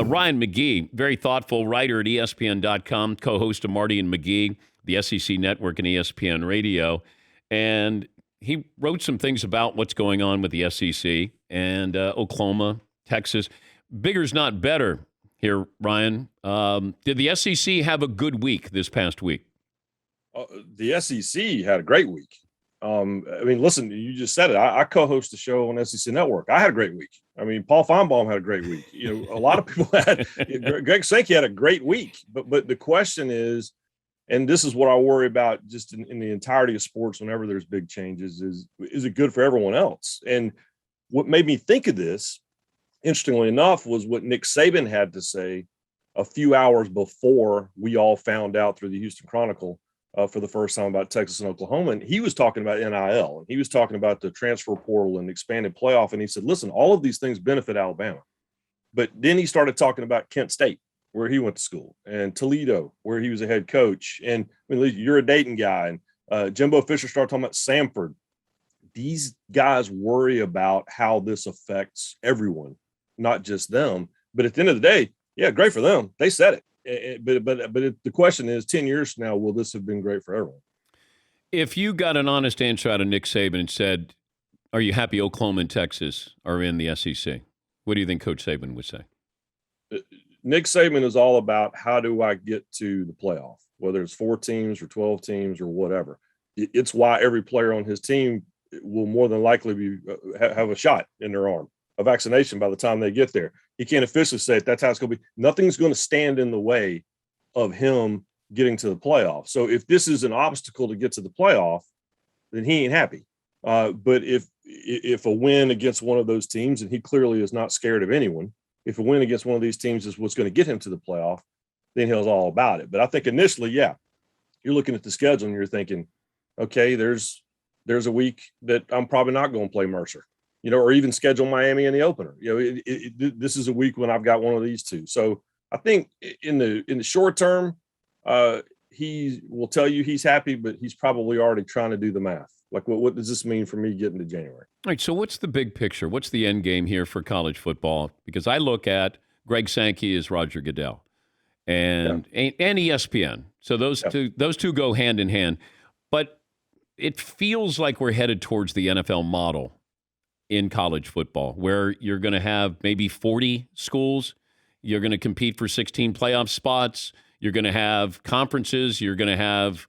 Ryan McGee, very thoughtful writer at ESPN.com, co-host of Marty and McGee, the SEC Network and ESPN Radio. And he wrote some things about what's going on with the SEC and Oklahoma, Texas. Bigger's not better here, Ryan. Did the SEC have a good week this past week? The SEC had a great week. Listen, you just said it. I co-host the show on SEC Network. I had a great week. Paul Feinbaum had a great week. A lot of people had. Greg Sankey had a great week. But the question is, and this is what I worry about just in the entirety of sports whenever there's big changes, is it good for everyone else? And what made me think of this, interestingly enough, was what Nick Saban had to say a few hours before we all found out through the Houston Chronicle for the first time about Texas and Oklahoma. And he was talking about NIL, and he was talking about the transfer portal and expanded playoff. And he said, listen, all of these things benefit Alabama. But then he started talking about Kent State, where he went to school, and Toledo, where he was a head coach. And you're a Dayton guy. And Jimbo Fisher started talking about Samford. These guys worry about how this affects everyone, not just them. But at the end of the day, yeah, great for them. They said it. But the question is, 10 years from now, will this have been great for everyone? If you got an honest answer out of Nick Saban and said, are you happy Oklahoma and Texas are in the SEC? What do you think Coach Saban would say? Nick Saban is all about how do I get to the playoff, whether it's 4 teams or 12 teams or whatever. It's why every player on his team will more than likely have a shot in their arm, a vaccination by the time they get there. He can't officially say it. That's how it's going to be. Nothing's going to stand in the way of him getting to the playoff. So if this is an obstacle to get to the playoff, then he ain't happy. But if a win against one of those teams, and he clearly is not scared of anyone, if a win against one of these teams is what's going to get him to the playoff, then he's all about it. But I think initially, yeah, you're looking at the schedule and you're thinking, okay, there's a week that I'm probably not going to play Mercer, or even schedule Miami in the opener. This is a week when I've got one of these two. So I think in the short term, he will tell you he's happy, but he's probably already trying to do the math. Like, what does this mean for me getting to January? All right, so what's the big picture? What's the end game here for college football? Because I look at Greg Sankey as Roger Goodell and ESPN. So those two go hand in hand. But it feels like we're headed towards the NFL model in college football, where you're going to have maybe 40 schools. You're going to compete for 16 playoff spots. You're going to have conferences. You're going to have,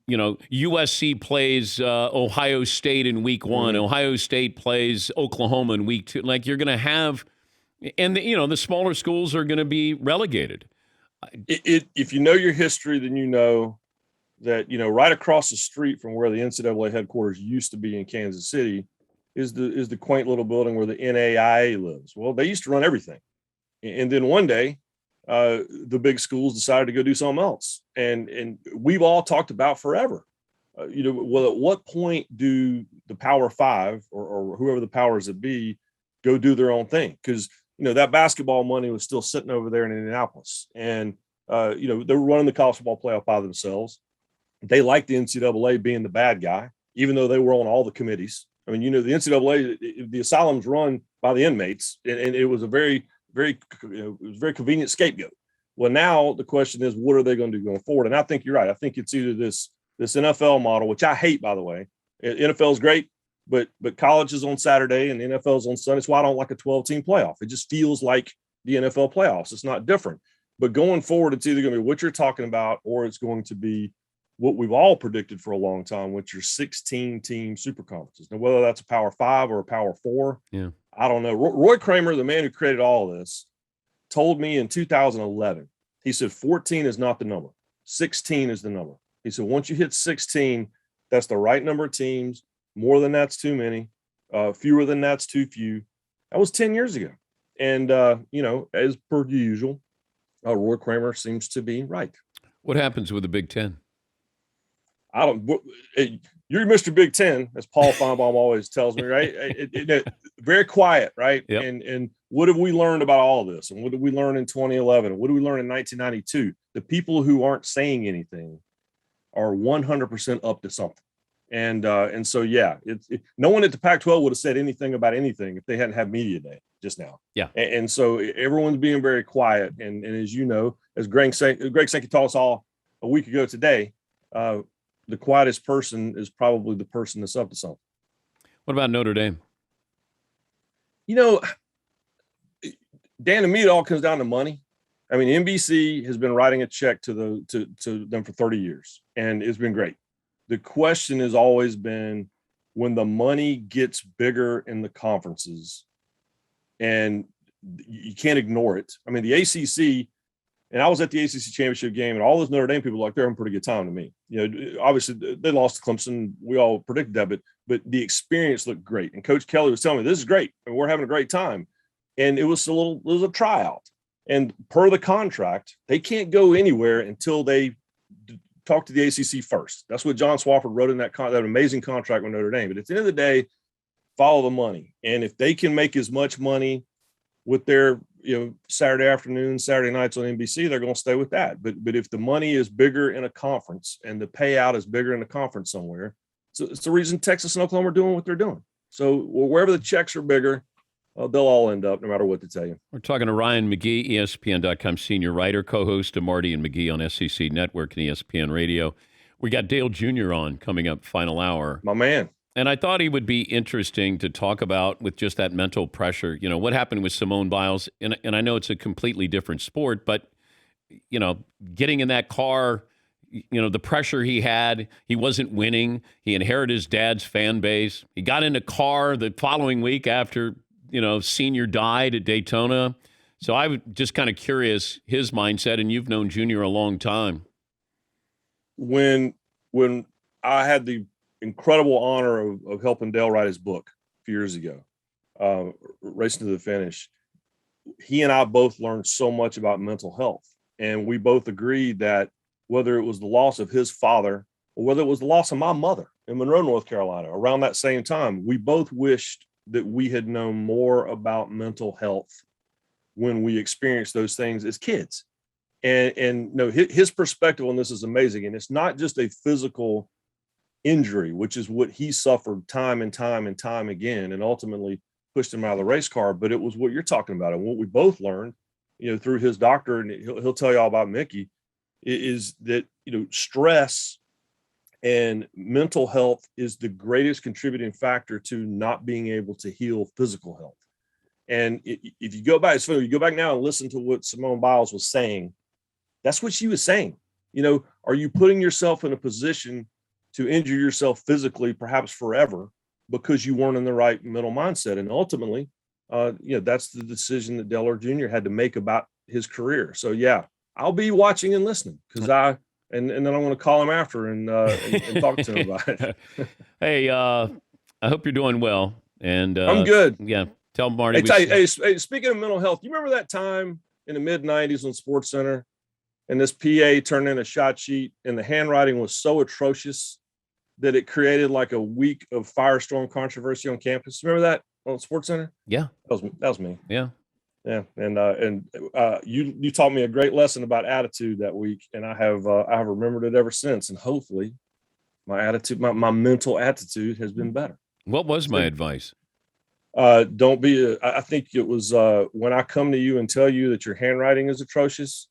USC plays Ohio State in week 1. Mm-hmm. Ohio State plays Oklahoma in week 2. Like, you're going to have, and the smaller schools are going to be relegated. If you know your history, then you know that, right across the street from where the NCAA headquarters used to be in Kansas City is the quaint little building where the NAIA lives. Well, they used to run everything. And then one day, the big schools decided to go do something else. And we've all talked about forever, at what point do the Power Five or whoever the powers that be go do their own thing? Because, that basketball money was still sitting over there in Indianapolis. And, they were running the college football playoff by themselves. They liked the NCAA being the bad guy, even though they were on all the committees. The NCAA, the asylum's run by the inmates, and it was a very convenient scapegoat. Well, now the question is, what are they going to do going forward? And I think you're right. I think it's either this NFL model, which I hate, by the way. NFL is great, but college is on Saturday and NFL is on Sunday. That's why I don't like a 12-team playoff. It just feels like the NFL playoffs. It's not different. But going forward, it's either going to be what you're talking about, or it's going to be what we've all predicted for a long time, which are 16-team super conferences. Now, whether that's a Power 5 or a Power 4, I don't know. Roy Kramer, the man who created all of this, told me in 2011, he said 14 is not the number. 16 is the number. He said once you hit 16, that's the right number of teams. More than that's too many. Fewer than that's too few. That was 10 years ago. And, as per usual, Roy Kramer seems to be right. What happens with the Big Ten? You're Mr. Big Ten, as Paul Feinbaum always tells me, right? Very quiet, right? Yep. And what have we learned about all of this? And what did we learn in 2011? What did we learn in 1992? The people who aren't saying anything are 100% up to something. And so, yeah, no one at the Pac-12 would have said anything about anything if they hadn't had media day just now. Yeah. And so everyone's being very quiet. And as you know, as Greg Sankey taught us all a week ago today, the quietest person is probably the person that's up to something. What about Notre Dame? You know, Dan, to me, it all comes down to money. I mean, NBC has been writing a check to them for 30 years, and it's been great. The question has always been when the money gets bigger in the conferences, and you can't ignore it. I mean, the ACC, and I was at the ACC championship game, and all those Notre Dame people they're having a pretty good time to me. You know, obviously they lost to Clemson. We all predicted that, but the experience looked great. And Coach Kelly was telling me, this is great, and we're having a great time. And it was a tryout. And per the contract, they can't go anywhere until they talk to the ACC first. That's what John Swofford wrote in that amazing contract with Notre Dame. But at the end of the day, follow the money. And if they can make as much money with their Saturday afternoons, Saturday nights on NBC, they're going to stay with that. But if the money is bigger in a conference and the payout is bigger in a conference somewhere, so it's the reason Texas and Oklahoma are doing what they're doing. So wherever the checks are bigger, they'll all end up, no matter what to tell you. We're talking to Ryan McGee, ESPN.com senior writer, co-host of Marty and McGee on SEC Network and ESPN Radio. We got Dale Jr. on coming up, final hour. My man. And I thought he would be interesting to talk about with just that mental pressure. You know, what happened with Simone Biles, and I know it's a completely different sport, but, getting in that car, the pressure he had, he wasn't winning. He inherited his dad's fan base. He got in a car the following week after Senior died at Daytona. So I was just kind of curious his mindset, and you've known Junior a long time. When I had the incredible honor of helping Dale write his book a few years ago, Racing to the Finish, he and I both learned so much about mental health. And we both agreed that whether it was the loss of his father or whether it was the loss of my mother in Monroe, North Carolina, around that same time, we both wished that we had known more about mental health when we experienced those things as kids. And his perspective on this is amazing. And it's not just a physical injury, which is what he suffered time and time and time again, and ultimately pushed him out of the race car. But it was what you're talking about. And what we both learned, through his doctor, and he'll tell you all about Mickey, is that, stress and mental health is the greatest contributing factor to not being able to heal physical health. And if you go back, you go back now and listen to what Simone Biles was saying, that's what she was saying. Are you putting yourself in a position to injure yourself physically, perhaps forever, because you weren't in the right mental mindset? And ultimately, that's the decision that Dale Jr. had to make about his career. So, yeah, I'll be watching and listening because and then I'm going to call him after and talk to him about it. Hey, I hope you're doing well. And I'm good. Yeah, tell Marty. Hey, speaking of mental health, you remember that time in the mid-'90s on SportsCenter, and this PA turned in a shot sheet, and the handwriting was so atrocious that it created like a week of firestorm controversy on campus. Remember that on SportsCenter? Yeah, that was me. Yeah. Yeah, and you taught me a great lesson about attitude that week, and I have remembered it ever since. And hopefully, my mental attitude has been better. What was my advice? Don't be. I think it was when I come to you and tell you that your handwriting is atrocious,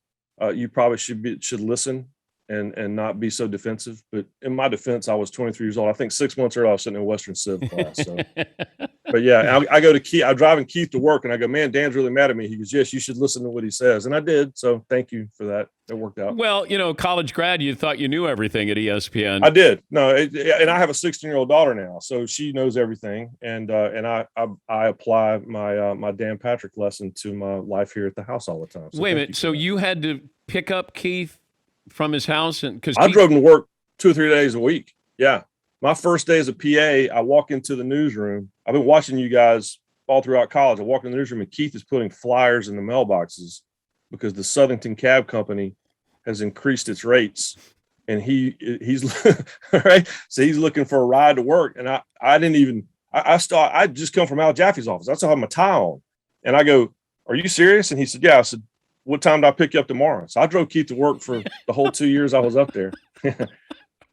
you probably should listen and not be so defensive. But in my defense, I was 23 years old. I think 6 months earlier, I was sitting in Western Civ class. So. But yeah, I go to Keith. I'm driving Keith to work, and I go, "Man, Dan's really mad at me." He goes, "Yes, you should listen to what he says," and I did. So thank you for that. It worked out. Well, college grad, you thought you knew everything at ESPN. I did. No, and I have a 16-year-old daughter now, so she knows everything. And I apply my Dan Patrick lesson to my life here at the house all the time. So wait a minute. So you had to pick up Keith from his house, and because I drove him to work 2 or 3 days a week. Yeah. My first day as a PA, I walk into the newsroom. I've been watching you guys all throughout college. I walk in the newsroom, and Keith is putting flyers in the mailboxes because the Southington Cab Company has increased its rates, and he's right. So he's looking for a ride to work, and I just come from Al Jaffe's office. I still have my tie on, and I go, "Are you serious?" And he said, "Yeah." I said, "What time do I pick you up tomorrow?" So I drove Keith to work for the whole 2 years I was up there.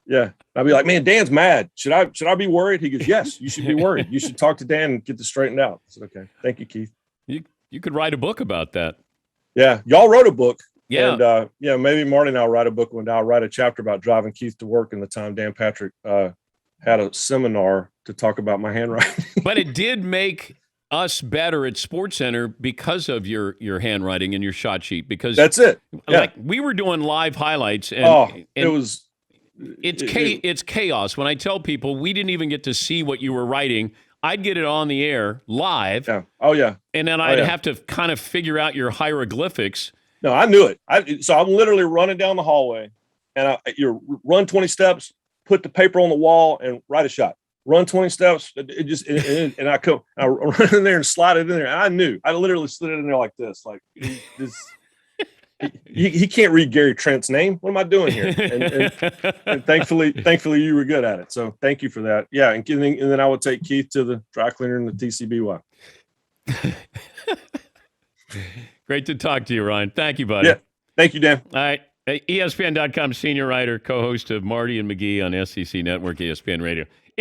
Yeah. I'd be like, man, Dan's mad. Should I be worried? He goes, yes, you should be worried. You should talk to Dan and get this straightened out. I said, okay. Thank you, Keith. You could write a book about that. Yeah. Y'all wrote a book. Yeah. And maybe Marty and I'll write a book one day. I'll write a chapter about driving Keith to work and the time Dan Patrick had a seminar to talk about my handwriting. But it did make us better at SportsCenter because of your handwriting and your shot sheet. Because that's it. Yeah. Like we were doing live highlights, and it's chaos. When I tell people we didn't even get to see what you were writing, I'd get it on the air live. Yeah. Oh yeah. And then I'd have to kind of figure out your hieroglyphics. No, I knew it. So I'm literally running down the hallway, and you run 20 steps, put the paper on the wall, and write a shot. Run 20 steps, and I run in there and slide it in there. And I knew. I literally slid it in there like this. Like this. He can't read Gary Trent's name. What am I doing here? And thankfully you were good at it. So thank you for that. Yeah, and then I would take Keith to the dry cleaner and the TCBY. Great to talk to you, Ryan. Thank you, buddy. Yeah, thank you, Dan. All right. ESPN.com senior writer, co-host of Marty and McGee on SEC Network, ESPN Radio.